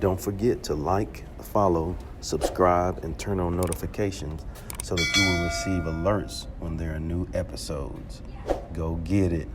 Don't forget to like, follow, subscribe, and turn on notifications so that you will receive alerts when there are new episodes. Go get it.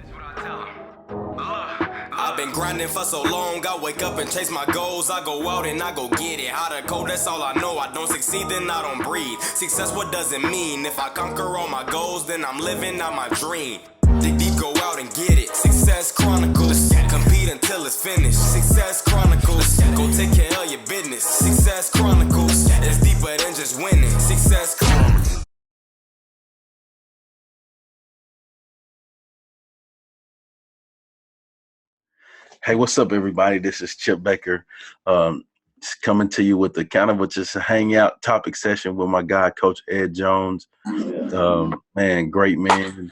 I've been grinding for so long, I wake up and chase my goals. I go out and I go get it. How to code, that's all I know. I don't succeed, then I don't breathe. Success, what does it mean? If I conquer all my goals, then I'm living out my dream. Dig deep, go out and get it. Success Chronicles, compete until it's finished. Success Chronicles, go take care of your business. Success Chronicles, it's deeper than just winning. Success Chronicles. Hey, what's up, everybody? This is Chip Baker, coming to you with a kind of just a hangout topic session with my guy, Coach Ed Jones. Man, great man,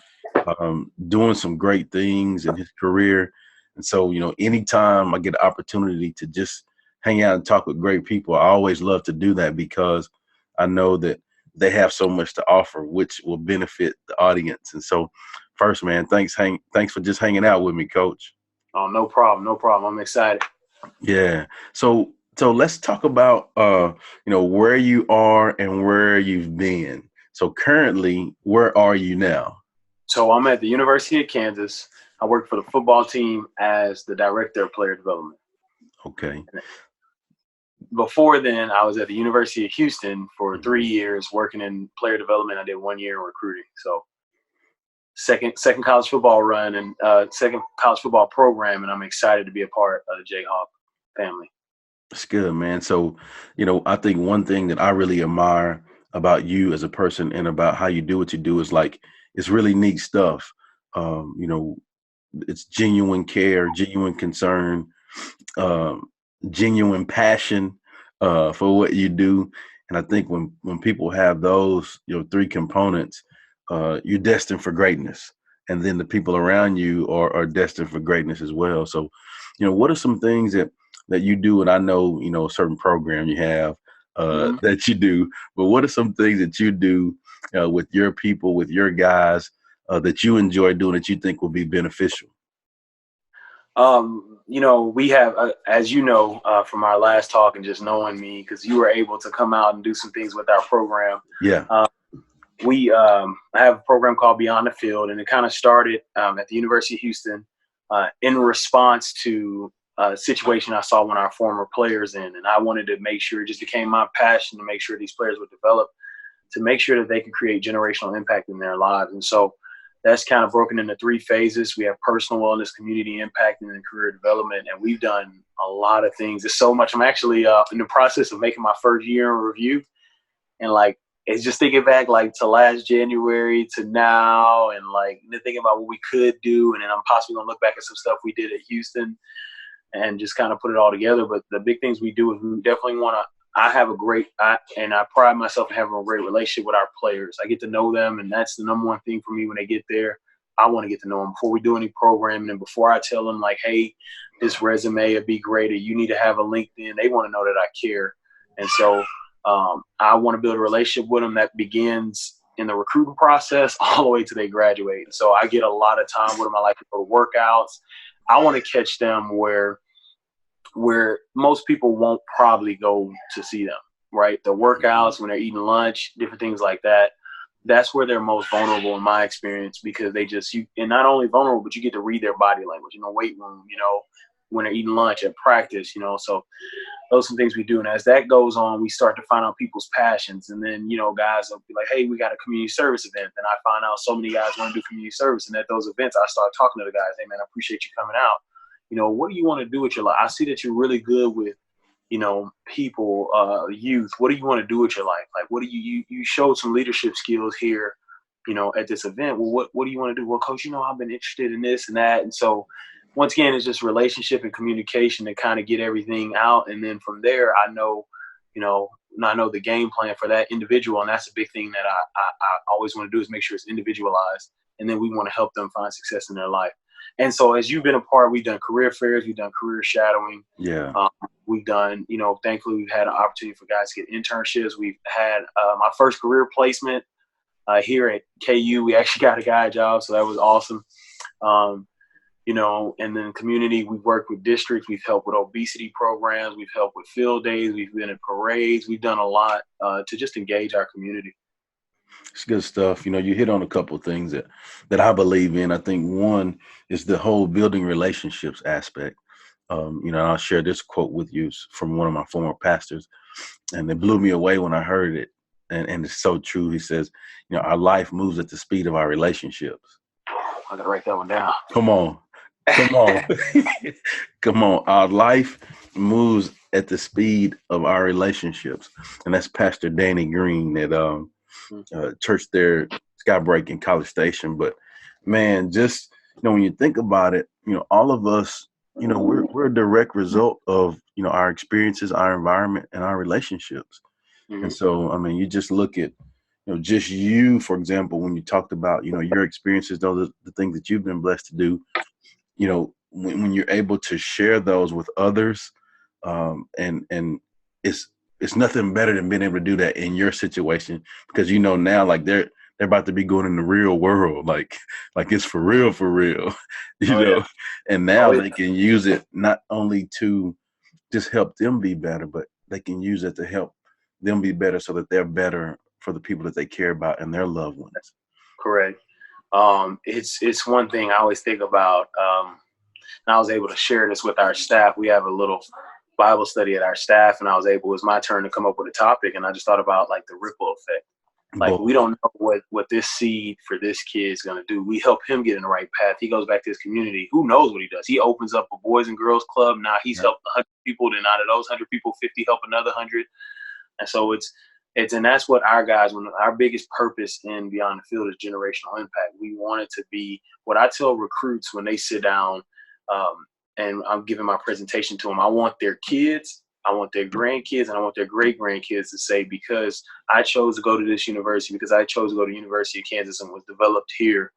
doing some great things in his career. And so, anytime I get the opportunity to just hang out and talk with great people, I always love to do that because I know that they have so much to offer, which will benefit the audience. And so, first, man, thanks for just hanging out with me, Coach. Oh, no problem. No problem. I'm excited. Yeah. So let's talk about where you are and where you've been. So currently, where are you now? So I'm at the University of Kansas. I work for the football team as the director of player development. Okay. Before then, I was at the University of Houston for 3 years working in player development. I did 1 year in recruiting. So second college football run and second college football program, and I'm excited to be a part of the Jayhawk family. That's good, man. So, I think one thing that I really admire about you as a person and about how you do what you do is like it's really neat stuff. It's genuine care, genuine concern, um, genuine passion for what you do. And I think when people have those, three components, you're destined for greatness. And then the people around you are destined for greatness as well. So, what are some things that you do? And I know, a certain program you have that you do, but what are some things that you do with your people, with your guys that you enjoy doing that you think will be beneficial? We have, as you know, from our last talk and just knowing me, because you were able to come out and do some things with our program. Yeah. We have a program called Beyond the Field, and it kind of started at the University of Houston in response to a situation I saw one of our former players in. And I wanted to make sure, it just became my passion to make sure these players would develop, to make sure that they could create generational impact in their lives. And so that's kind of broken into 3 phases. We have personal wellness, community impact, and then career development. And we've done a lot of things. There's so much. I'm actually in the process of making my first year in review. And it's just thinking back to last January to now and thinking about what we could do. And then I'm possibly going to look back at some stuff we did at Houston and just kind of put it all together. But the big things we do is we definitely want to, I pride myself in having a great relationship with our players. I get to know them, and that's the number one thing for me when they get there. I want to get to know them before we do any programming, and before I tell them hey, this resume would be great, or you need to have a LinkedIn. They want to know that I care, and so I want to build a relationship with them that begins in the recruiting process all the way till they graduate. And so I get a lot of time with them. I like to go to workouts. I want to catch them where most people won't probably go to see them, right? The workouts, when they're eating lunch, different things like that. That's where they're most vulnerable in my experience, because and not only vulnerable, but you get to read their body language, weight room, when they're eating lunch at practice, so those are some things we do. And as that goes on, we start to find out people's passions. And then, guys will be like, hey, we got a community service event. And I find out so many guys want to do community service. And at those events, I start talking to the guys, hey, man, I appreciate you coming out. What do you want to do with your life? I see that you're really good with, people, youth. What do you want to do with your life? What do you showed some leadership skills here, at this event. Well, what do you want to do? Well, coach, I've been interested in this and that. And so once again, it's just relationship and communication to kind of get everything out. And then from there, I know the game plan for that individual. And that's a big thing that I always want to do, is make sure it's individualized. And then we want to help them find success in their life. And so as you've been a part, we've done career fairs, we've done career shadowing. Yeah. We've done, thankfully we've had an opportunity for guys to get internships. We've had my first career placement here at KU. We actually got a guy a job, so that was awesome. And then community, we've worked with districts, we've helped with obesity programs, we've helped with field days, we've been in parades, we've done a lot to just engage our community. It's good stuff. You hit on a couple of things that I believe in. I think one is the whole building relationships aspect. I'll share this quote with you from one of my former pastors, and it blew me away when I heard it. And it's so true. He says, our life moves at the speed of our relationships. I gotta write that one down. Come on. Come on. Come on. Our life moves at the speed of our relationships. And that's Pastor Danny Green at church there, Skybreak in College Station. But man, just when you think about it, all of us, we're a direct result of our experiences, our environment, and our relationships. Mm-hmm. And so, I mean, you just look at just you, for example, when you talked about your experiences, those are the things that you've been blessed to do. When you're able to share those with others, and it's nothing better than being able to do that in your situation, because now, like, they're about to be going in the real world, like it's for real, Yeah. and now they can use it not only to just help them be better, but they can use it to help them be better so that they're better for the people that they care about and their loved ones. Correct. It's one thing I always think about, and I was able to share this with our staff. We have a little Bible study at our staff, and it was my turn to come up with a topic, and I just thought about like the ripple effect. Like, we don't know what this seed for this kid is going to do. We help him get in the right path. He goes back to his community. Who knows what he does? He opens up a Boys and Girls Club. Now he's helped 100 people. Then out of those 100 people, 50 help another 100. And so and that's what our guys, when our biggest purpose in Beyond the Field is generational impact. We want it to be what I tell recruits when they sit down, and I'm giving my presentation to them. I want their kids, I want their grandkids, and I want their great grandkids to say, because I chose to go to this university, because I chose to go to the University of Kansas and was developed here,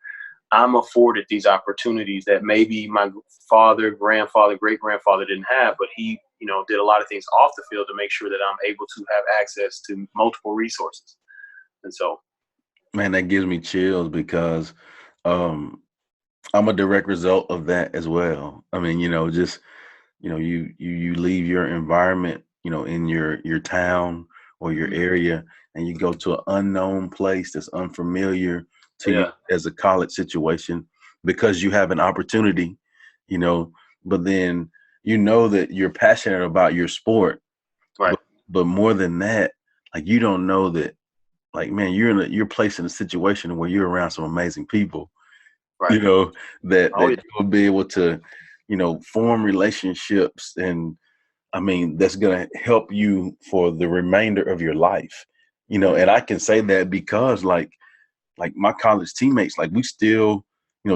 I'm afforded these opportunities that maybe my father, grandfather, great grandfather didn't have, but he, did a lot of things off the field to make sure that I'm able to have access to multiple resources. And so, man, that gives me chills, because I'm a direct result of that as well. I mean, just you leave your environment, in your town or your area, and you go to an unknown place that's unfamiliar to you as a college situation, because you have an opportunity, but then that you're passionate about your sport, right. But more than that, like, you don't know that, like, man, you're placed in a situation where you're around some amazing people, right. that you'll be able to, form relationships, and I mean, that's going to help you for the remainder of your life, and I can say that because like my college teammates, like, we still,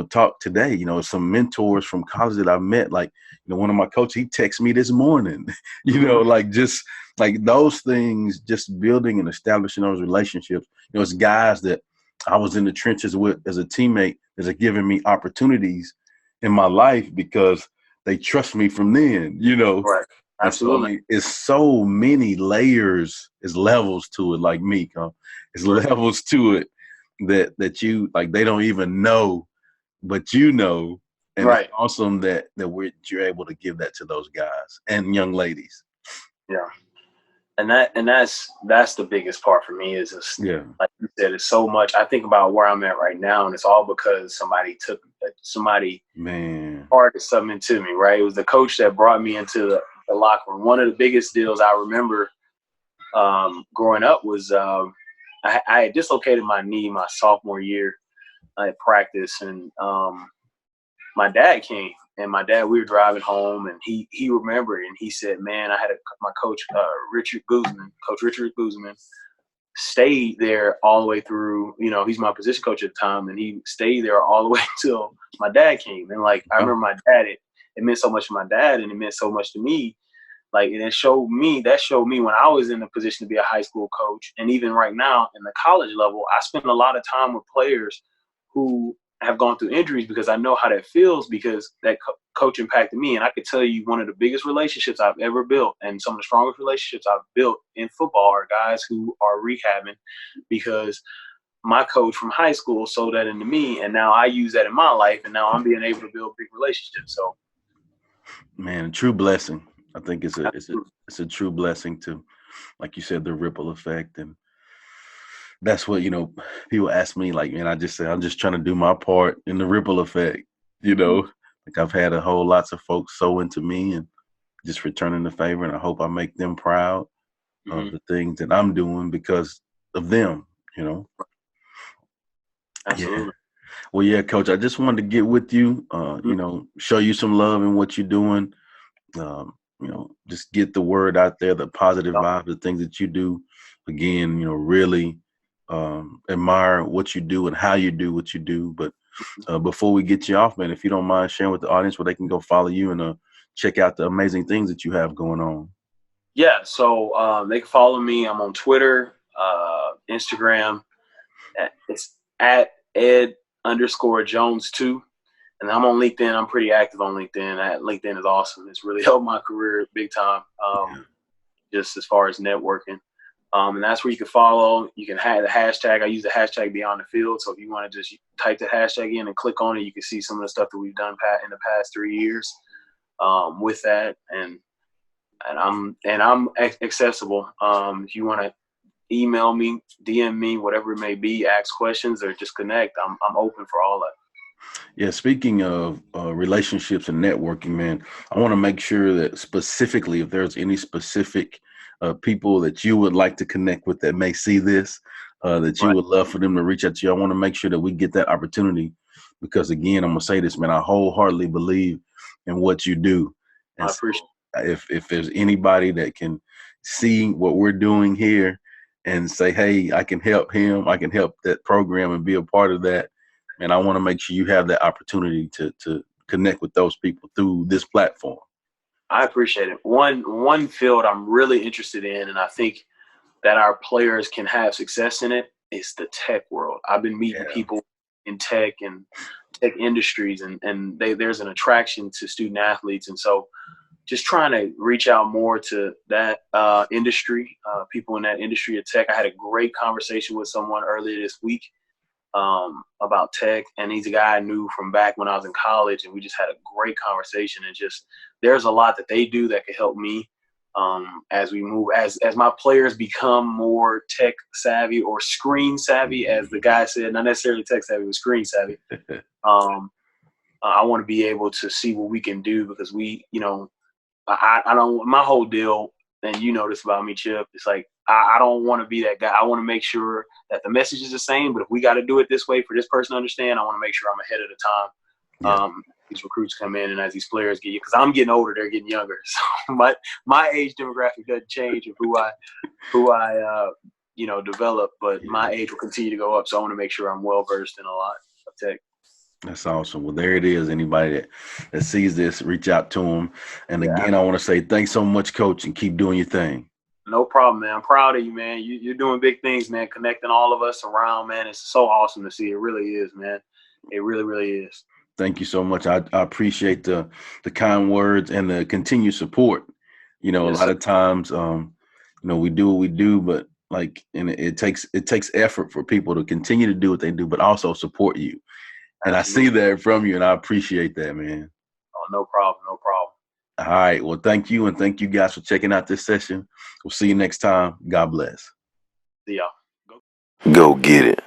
talk today. Some mentors from college that I've met, like, one of my coaches, he texted me this morning, like, just like those things, just building and establishing those relationships. It's guys that I was in the trenches with as a teammate that are giving me opportunities in my life because they trust me from then, Right. Absolutely. And so, I mean, it's so many layers, it's levels to it, like Meek, it's levels to it that you, like, they don't even know, but and it's awesome that you're able to give that to those guys and young ladies. Yeah. And that's the biggest part for me, is just, like you said, it's so much. I think about where I'm at right now, and it's all because somebody imparted something into me, right? It was the coach that brought me into the locker room. One of the biggest deals I remember growing up was I had dislocated my knee my sophomore year at practice, and my dad came. And we were driving home, and he remembered, and he said, man, I had my coach, Coach Richard Guzman, stayed there all the way through, he's my position coach at the time, and he stayed there all the way till my dad came. And like, I remember my dad, it meant so much to my dad, and it meant so much to me. Like, and that showed me when I was in the position to be a high school coach, and even right now in the college level, I spend a lot of time with players who have gone through injuries, because I know how that feels, because that coach impacted me. And I could tell you, one of the biggest relationships I've ever built, and some of the strongest relationships I've built in football, are guys who are rehabbing, because my coach from high school sold that into me, and now I use that in my life, and now I'm being able to build big relationships. So, Man, a true blessing. I think it's a true blessing to, like you said, the ripple effect. And that's what, people ask me, like, man, I just say, I'm just trying to do my part in the ripple effect, like I've had a whole lots of folks so into me and just returning the favor. And I hope I make them proud of the things that I'm doing because of them. Yeah. absolutely. Well, yeah, coach, I just wanted to get with you, show you some love in what you're doing. Just get the word out there, the positive vibe, the things that you do. Again, really admire what you do and how you do what you do. But before we get you off, man, if you don't mind sharing with the audience where they can go follow you and check out the amazing things that you have going on. Yeah, so they can follow me. I'm on Twitter, Instagram. It's at ed_Jones2. And I'm on LinkedIn. I'm pretty active on LinkedIn. LinkedIn is awesome. It's really helped my career big time, just as far as networking. And that's where you can follow. You can have the hashtag. I use the hashtag Beyond the Field. So if you want to just type the hashtag in and click on it, you can see some of the stuff that we've done in the past 3 years with that. And I'm accessible. If you want to email me, DM me, whatever it may be, ask questions or just connect, I'm open for all that. Yeah, speaking of relationships and networking, man, I want to make sure that specifically, if there's any specific people that you would like to connect with that may see this, that you would love for them to reach out to you, I want to make sure that we get that opportunity because, again, I'm going to say this, man, I wholeheartedly believe in what you do. And I appreciate if there's anybody that can see what we're doing here and say, hey, I can help him, I can help that program and be a part of that. And I want to make sure you have that opportunity to connect with those people through this platform. I appreciate it. One field I'm really interested in, and I think that our players can have success in it, is the tech world. I've been meeting people in tech and tech industries, and there's an attraction to student athletes. And so just trying to reach out more to that industry, people in that industry of tech. I had a great conversation with someone earlier this week about tech, and he's a guy I knew from back when I was in college, and we just had a great conversation. And just there's a lot that they do that could help me as we move, as my players become more tech savvy or screen savvy, as the guy said, not necessarily tech savvy, but screen savvy. I want to be able to see what we can do because I don't, my whole deal, and you know this about me, Chip, it's like I don't want to be that guy. I want to make sure that the message is the same, but if we got to do it this way for this person to understand, I want to make sure I'm ahead of the time. These recruits come in, and as these players get, because I'm getting older, they're getting younger. So my age demographic doesn't change of who I develop, but my age will continue to go up. So I want to make sure I'm well versed in a lot of tech. That's awesome. Well, there it is. Anybody that sees this, reach out to them. And again, I want to say thanks so much, Coach, and keep doing your thing. No problem, man. I'm proud of you, man. You're doing big things, man, connecting all of us around, man. It's so awesome to see. It really is, man. It really, really is. Thank you so much. I appreciate the kind words and the continued support. A lot of times, we do what we do, but and it takes effort for people to continue to do what they do, but also support you. And absolutely. I see that from you, and I appreciate that, man. Oh, no problem. No problem. All right. Well, thank you, and thank you guys for checking out this session. We'll see you next time. God bless. See y'all. Go get it.